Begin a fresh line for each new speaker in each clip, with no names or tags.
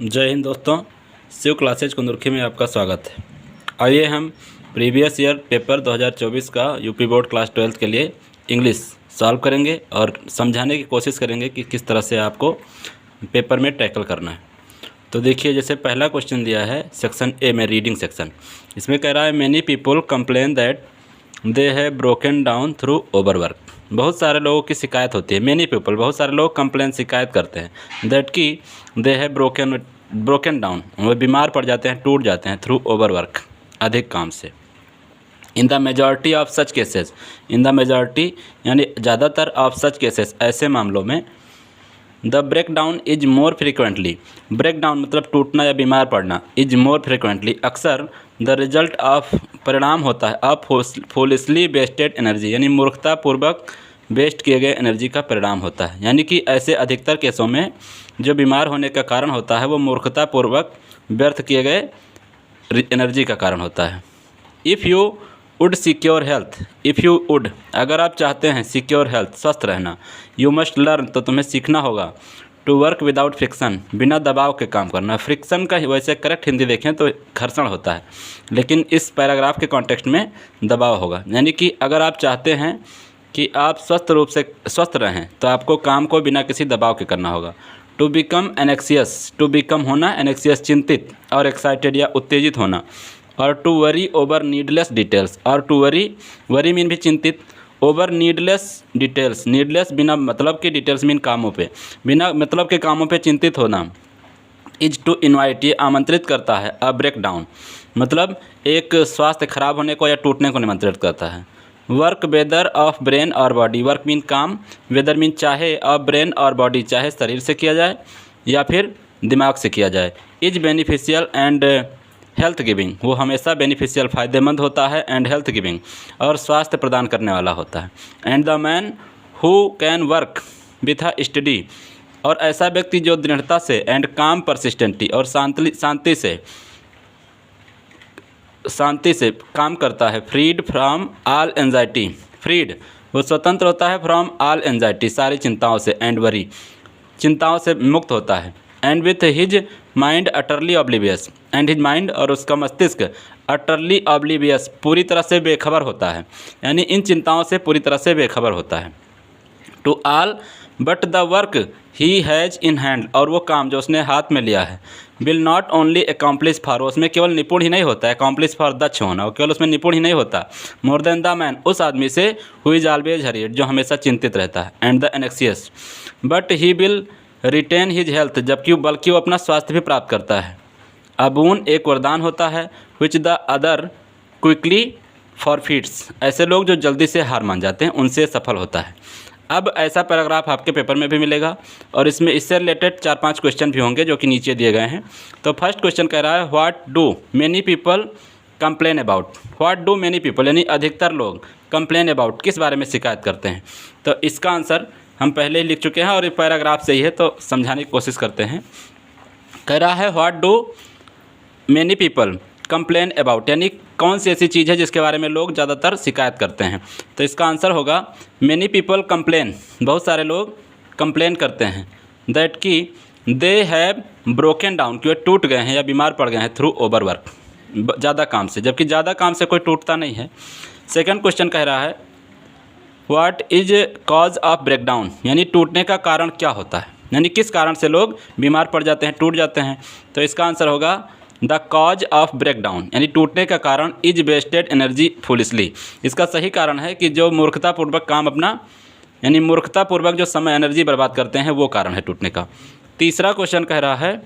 जय हिंद दोस्तों, शिव क्लासेज कुंदुर्खी में आपका स्वागत है। आइए हम प्रीवियस ईयर पेपर 2024 का यूपी बोर्ड क्लास 12 के लिए इंग्लिश सॉल्व करेंगे और समझाने की कोशिश करेंगे कि किस तरह से आपको पेपर में टैकल करना है। तो देखिए, जैसे पहला क्वेश्चन दिया है सेक्शन ए में, रीडिंग सेक्शन। इसमें कह रहा है many people complain that they have broken down through overwork. बहुत सारे लोगों की शिकायत होती है। मैनी पीपल, बहुत सारे लोग कंप्लेन, शिकायत करते हैं दैट की दे हैव ब्रोकन डाउन, वो बीमार पड़ जाते हैं, टूट जाते हैं थ्रू ओवरवर्क, अधिक काम से। In the majority of such cases, in the majority यानी ज़्यादातर ऑफ सच केसेस, ऐसे मामलों में the break down is more frequently, break down मतलब टूटना या बीमार पड़ना, इज मोर फ्रिक्वेंटली अक्सर द रिजल्ट ऑफ, परिणाम होता है ऑफ फुलिशली वेस्टेड एनर्जी, यानी मूर्खतापूर्वक वेस्ट किए गए एनर्जी का परिणाम होता है। यानी कि ऐसे अधिकतर केसों में जो बीमार होने का कारण होता है वो मूर्खतापूर्वक व्यर्थ किए गए एनर्जी का कारण होता है। If you would secure health, if you would, अगर आप चाहते हैं सिक्योर हेल्थ, स्वस्थ रहना, यू मस्ट लर्न, तो तुम्हें सीखना होगा टू वर्क विदाउट फ्रिक्शन, बिना दबाव के काम करना। फ्रिक्शन का वैसे करेक्ट हिंदी देखें तो घर्षण होता है, लेकिन इस पैराग्राफ के कॉन्टेक्स्ट में दबाव होगा। यानी कि अगर आप चाहते हैं कि आप स्वस्थ रूप से स्वस्थ रहें तो आपको काम को बिना किसी दबाव के करना होगा। To become anxious, to become होना, एनेक्सियस चिंतित, और एक्साइटेड या उत्तेजित होना, और to worry over needless details, और टू वरी, वरी मीन भी चिंतित, ओवर नीडलेस डिटेल्स, नीडलेस बिना मतलब के, डिटेल्स मीन कामों पे, बिना मतलब के कामों पे चिंतित होना। इज टू इन्वाइट, ये आमंत्रित करता है, अ ब्रेक डाउन मतलब एक स्वास्थ्य खराब होने को या टूटने को निमंत्रित करता है। वर्क वेदर ऑफ ब्रेन और बॉडी, वर्क मीन काम, वेदर मीन चाहे, ऑफ ब्रेन और बॉडी चाहे शरीर से किया जाए या फिर दिमाग से किया जाए। Is beneficial and health giving, वो हमेशा बेनिफिशियल, फ़ायदेमंद होता है, एंड हेल्थ गिविंग, और स्वास्थ्य प्रदान करने वाला होता है। And the man who can work with a study, और ऐसा व्यक्ति जो दृढ़ता से, एंड काम परसिस्टेंटली, और शांति से काम करता है। Freed from all anxiety, freed वो स्वतंत्र होता है, फ्रॉम ऑल एंजाइटी सारी चिंताओं से, एंड वरी चिंताओं से मुक्त होता है। And with his mind utterly oblivious, and his mind और उसका मस्तिष्क अटरली ऑब्लिवियस पूरी तरह से बेखबर होता है, यानी इन चिंताओं से पूरी तरह से बेखबर होता है। To all but the work he has in hand, और वो काम जो उसने हाथ में लिया है, will not only accomplish for, उसमें केवल निपुण ही नहीं होता है, एकम्प्लिश फॉर दक्ष होना, वो केवल उसमें निपुण ही नहीं होता, मोर देन द मैन, उस आदमी से, हु इज ऑलवेज हरीड, जो हमेशा चिंतित रहता है, and the anxious, but he will retain his health, जबकि बल्कि वो अपना स्वास्थ्य भी प्राप्त करता है। अबून एक वरदान होता है, विच द अदर क्विकली फॉरफिट्स, ऐसे लोग जो जल्दी से हार मान जाते हैं उनसे सफल होता है। अब ऐसा पैराग्राफ आपके पेपर में भी मिलेगा और इसमें इससे रिलेटेड 4-5 क्वेश्चन भी होंगे जो कि नीचे दिए गए हैं। तो फर्स्ट क्वेश्चन कह रहा है what do many people complain about, what do many people यानी अधिकतर लोग कंप्लेन अबाउट, किस बारे में शिकायत करते हैं। तो इसका आंसर हम पहले ही लिख चुके हैं और ये पैराग्राफ से ही है, तो समझाने की कोशिश करते हैं। कह रहा है what do many people complain about, यानी कौन सी ऐसी चीज़ है जिसके बारे में लोग ज़्यादातर शिकायत करते हैं। तो इसका आंसर होगा मैनी पीपल कंप्लेन, बहुत सारे लोग कंप्लेन करते हैं, दैट कि दे हैव ब्रोकन डाउन, कि वे टूट गए हैं या बीमार पड़ गए हैं थ्रू ओवरवर्क, ज़्यादा काम से, जबकि ज़्यादा काम से कोई टूटता नहीं है। सेकंड क्वेश्चन कह रहा है what is cause of breakdown, यानी टूटने का कारण क्या होता है, यानी किस कारण से लोग बीमार पड़ जाते हैं, टूट जाते हैं। तो इसका आंसर होगा द कॉज ऑफ ब्रेकडाउन, यानी टूटने का कारण इज वेस्टेड एनर्जी फुलिशली, इसका सही कारण है कि जो मूर्खतापूर्वक काम अपना, यानी मूर्खतापूर्वक जो समय एनर्जी बर्बाद करते हैं वो कारण है टूटने का। तीसरा क्वेश्चन कह रहा है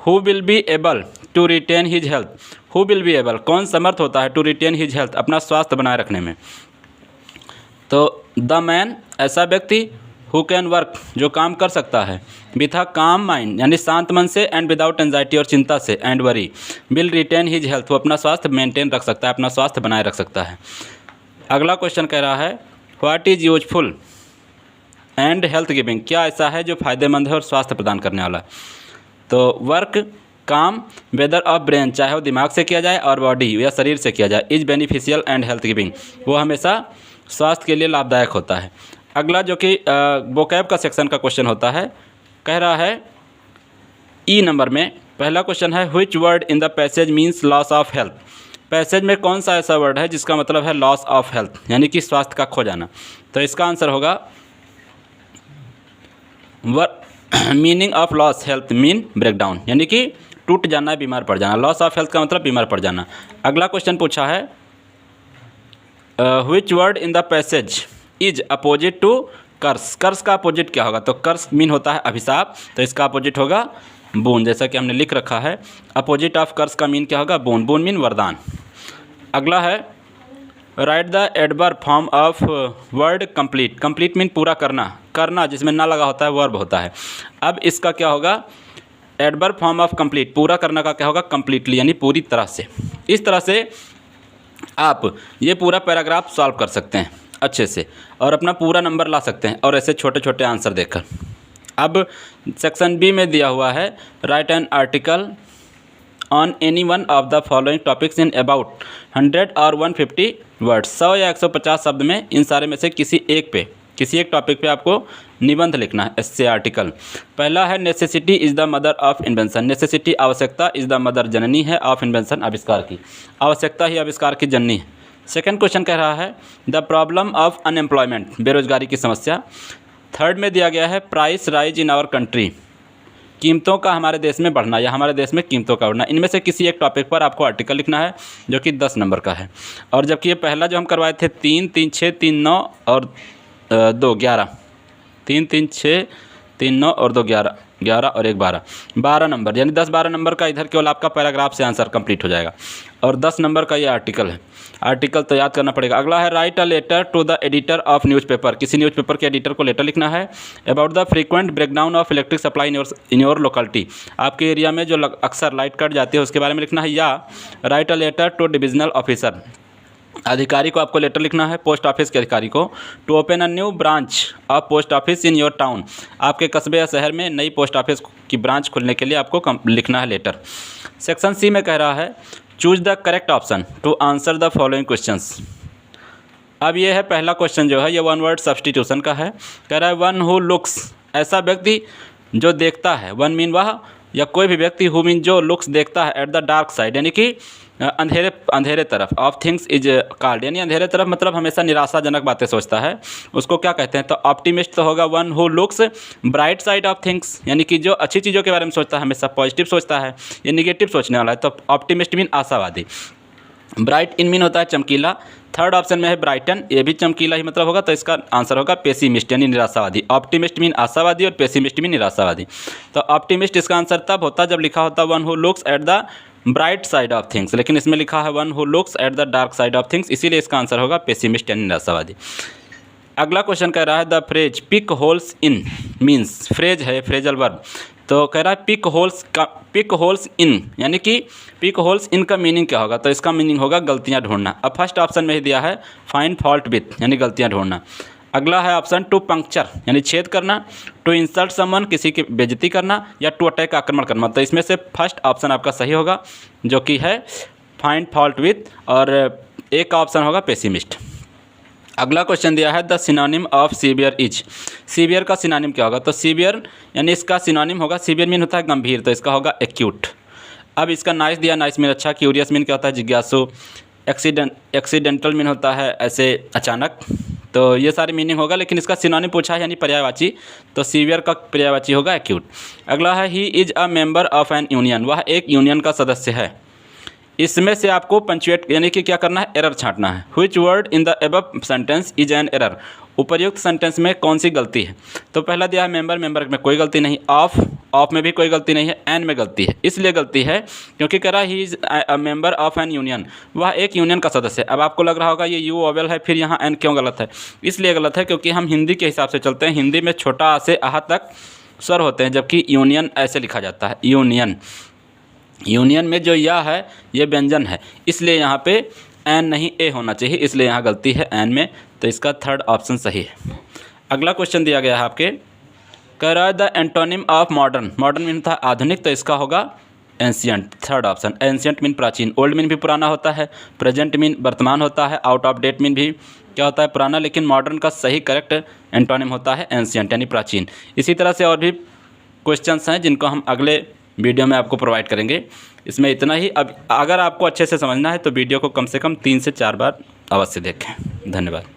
who will be able to retain his health, who will be able, कौन समर्थ होता है, टू रिटेन हिज हेल्थ, अपना स्वास्थ्य बनाए रखने में। तो द मैन ऐसा व्यक्ति, हु कैन वर्क जो काम कर सकता है, विथ अ काम माइंड यानी शांत मन से, एंड विदाउट एंजाइटी और चिंता से, and worry, will retain his health वो अपना स्वास्थ्य मेंटेन रख सकता है, अपना स्वास्थ्य बनाए रख सकता है। अगला क्वेश्चन कह रहा है what is useful and health giving, क्या ऐसा है जो फ़ायदेमंद है और स्वास्थ्य प्रदान करने वाला। तो वर्क काम, वेदर ऑफ ब्रेन चाहे वो दिमाग से किया जाए और बॉडी या शरीर से किया जाए, is beneficial and health giving वो हमेशा स्वास्थ्य के लिए लाभदायक होता है। अगला जो कि वोकैब का सेक्शन का क्वेश्चन होता है, कह रहा है ई नंबर में पहला क्वेश्चन है which word in the passage means loss of health. Passage में कौन सा ऐसा वर्ड है जिसका मतलब है लॉस ऑफ हेल्थ यानी कि स्वास्थ्य का खो जाना। तो इसका आंसर होगा meaning of loss health mean breakdown यानी कि टूट जाना, बीमार पड़ जाना। लॉस ऑफ हेल्थ का मतलब बीमार पड़ जाना। अगला क्वेश्चन पूछा है which word in the passage is opposite to curse. Curse का अपोजिट क्या होगा? तो कर्स मीन होता है अभिशाप, तो इसका अपोजिट होगा बोन, जैसा कि हमने लिख रखा है। अपोजिट ऑफ कर्स का मीन क्या होगा? बोन। बोन मीन वरदान। अगला है right the adverb form of word complete. Complete mean पूरा करना, करना जिसमें ना लगा होता है वर्ब होता है। अब इसका क्या होगा? एडवर्ब फॉर्म ऑफ कंप्लीट, पूरा करना का क्या होगा? कंप्लीटली यानी पूरी तरह से। इस तरह से आप ये पूरा पैराग्राफ सॉल्व कर सकते हैं अच्छे से और अपना पूरा नंबर ला सकते हैं और ऐसे छोटे छोटे आंसर देकर। अब सेक्शन बी में दिया हुआ है right an article on any one of the following topics in about 100 और 150 वर्ड्स। 100 या 150 शब्द में इन सारे में से किसी एक टॉपिक पे आपको निबंध लिखना है, एस्से आर्टिकल। पहला है necessity is the mother of invention. Necessity आवश्यकता, इज़ द मदर जननी है, ऑफ इन्वेंशन आविष्कार की। आवश्यकता ही आविष्कार की जननी है। सेकंड क्वेश्चन कह रहा है द प्रॉब्लम ऑफ अनएम्प्लॉयमेंट, बेरोजगारी की समस्या। थर्ड में दिया गया है price rise in our country, कीमतों का हमारे देश में बढ़ना या हमारे देश में कीमतों का बढ़ना। इनमें से किसी एक टॉपिक पर आपको आर्टिकल लिखना है जो कि 10 नंबर का है। और जबकि ये पहला जो हम करवाए थे 3, 3, 6, 3, 9 और 2, 11, 3, 3, 6, 3, 9 और 2, 11, 11 और 1, 12, 12 नंबर यानी 10-12 नंबर का इधर केवल आपका पैराग्राफ से आंसर कंप्लीट हो जाएगा। और 10 नंबर का ये आर्टिकल है। आर्टिकल तो याद करना पड़ेगा। अगला है write a letter to the editor of newspaper. किसी न्यूज़पेपर के एडिटर को लेटर लिखना है about the frequent breakdown of electric supply in your locality. आपके एरिया में जो अक्सर लाइट कट जाती है उसके बारे में लिखना है। या write a letter to divisional officer, अधिकारी को आपको लेटर लिखना है, पोस्ट ऑफिस के अधिकारी को। To open a new branch of post office in your town, आपके कस्बे या शहर में नई पोस्ट ऑफिस की ब्रांच खुलने के लिए आपको लिखना है लेटर। सेक्शन सी में कह रहा है choose the correct option to answer the following questions. अब ये है पहला क्वेश्चन जो है ये वन वर्ड सब्सटीट्यूशन का है। कह रहा है वन हु लुक्स, ऐसा व्यक्ति जो देखता है, वन मीन वह या कोई भी व्यक्ति, हु मीन जो लुक्स देखता है, एट द डार्क साइड यानी कि अंधेरे तरफ, ऑफ थिंग्स इज कॉल्ड यानी अंधेरे तरफ मतलब हमेशा निराशाजनक बातें सोचता है, उसको क्या कहते हैं? तो ऑप्टिमिस्ट तो होगा one who looks bright side of things यानी कि जो अच्छी चीज़ों के बारे में सोचता है, हमेशा पॉजिटिव सोचता है। ये निगेटिव सोचने वाला है तो ऑप्टिमिस्ट मीन आशावादी। ब्राइट इन मीन होता है चमकीला। थर्ड ऑप्शन में है ब्राइटन, ये भी चमकीला ही मतलब होगा, तो इसका आंसर होगा पेसिमिस्ट यानी निराशावादी। ऑप्टिमिस्ट मीन आशावादी और पेसिमिस्ट मीन निराशावादी। तो ऑप्टिमिस्ट इसका आंसर तब होता जब लिखा होता one who looks at the bright side of things, लेकिन इसमें लिखा है one who looks at the dark side of things, इसीलिए इसका आंसर होगा पेसिमिस्ट यानी निराशावादी। अगला क्वेश्चन कह रहा है the phrase pick holes in means, phrase है फ्रेजल वर्ब, तो कह रहा है पिक होल्स इन यानी कि पिक होल्स इन का मीनिंग क्या होगा? तो इसका मीनिंग होगा गलतियां ढूंढना। अब फर्स्ट ऑप्शन में ही दिया है फाइंड फॉल्ट विथ यानी गलतियां ढूंढना। अगला है ऑप्शन टू पंक्चर यानी छेद करना, टू इंसल्ट समवन किसी की बेइज्जती करना, या टू अटैक आक्रमण करना। तो इसमें से फर्स्ट ऑप्शन आपका सही होगा जो कि है फाइंड फॉल्ट विथ, और एक का ऑप्शन होगा पेसिमिस्ट। अगला क्वेश्चन दिया है the synonym of severe is. Severe का सिनोनिम क्या होगा? तो सीवियर यानी इसका सिनोनिम होगा, सीवियर मीन होता है गंभीर, तो इसका होगा एक्यूट। अब इसका नाइस दिया, नाइस मीन अच्छा, क्यूरियस मीन क्या होता है? जिज्ञासु। एक्सीडेंटल मीन होता है ऐसे अचानक। तो ये सारी मीनिंग होगा, लेकिन इसका सिनोनिम पूछा है यानी पर्यायवाची, तो सीवियर का पर्यायवाची होगा एक्यूट। अगला है he is a member of an union, वह एक यूनियन का सदस्य है। इसमें से आपको पंचुएट यानी कि क्या करना है? एरर छांटना है। Which word in the above sentence is an error, उपर्युक्त सेंटेंस में कौन सी गलती है? तो पहला दिया है मेंबर, मेंबर में कोई गलती नहीं। ऑफ में भी कोई गलती नहीं है। एन में गलती है, इसलिए गलती है क्योंकि कह रहा है he is a member of an union, वह एक यूनियन का सदस्य है। अब आपको लग रहा होगा ये यू वोवेल है, फिर यहाँ एन क्यों गलत है? इसलिए गलत है क्योंकि हम हिंदी के हिसाब से चलते हैं। हिंदी में छोटा आ से आह तक स्वर होते हैं, जबकि यूनियन ऐसे लिखा जाता है यूनियन। यूनियन में जो या है ये व्यंजन है, इसलिए यहाँ पे एन नहीं ए होना चाहिए, इसलिए यहाँ गलती है एन में, तो इसका थर्ड ऑप्शन सही है। अगला क्वेश्चन दिया गया है आपके, कह रहा है the antonym of modern. Modern mean था आधुनिक, तो इसका होगा ancient, third option. Ancient mean प्राचीन, ओल्ड मीन भी पुराना होता है, प्रेजेंट मीन वर्तमान होता है, आउट ऑफ डेट मीन भी क्या होता है? पुराना। लेकिन मॉडर्न का सही करेक्ट एंटोनिम होता है एंशियंट यानी प्राचीन। इसी तरह से और भी क्वेश्चंस हैं जिनको हम अगले वीडियो में आपको प्रोवाइड करेंगे। इसमें इतना ही। अब अगर आपको अच्छे से समझना है तो वीडियो को कम से कम 3 से 4 बार अवश्य देखें। धन्यवाद।